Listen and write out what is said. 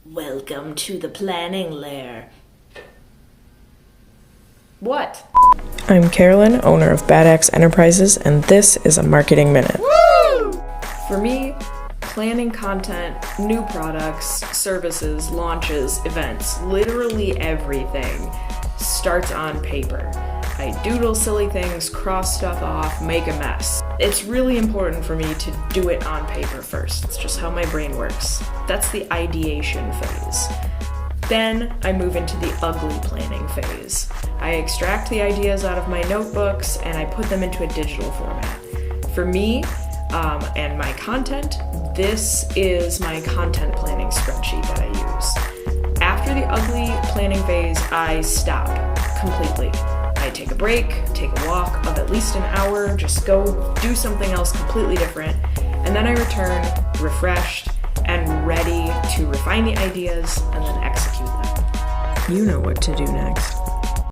Welcome to the planning lair. What? I'm Carolyn, owner of Bad Axe Enterprises, and this is a Marketing Minute. Woo! For me, planning content, new products, services, launches, events, literally everything starts on paper. I doodle silly things, cross stuff off, make a mess. It's really important for me to do it on paper first. It's just how my brain works. That's the ideation phase. Then I move into the ugly planning phase. I extract the ideas out of my notebooks and I put them into a digital format. For me and my content, this is my content planning spreadsheet that I use. After the ugly planning phase, I stop completely. I take a break, take a walk of at least an hour, just go do something else completely different, and then I return refreshed and ready to refine the ideas and then execute them. You know what to do next.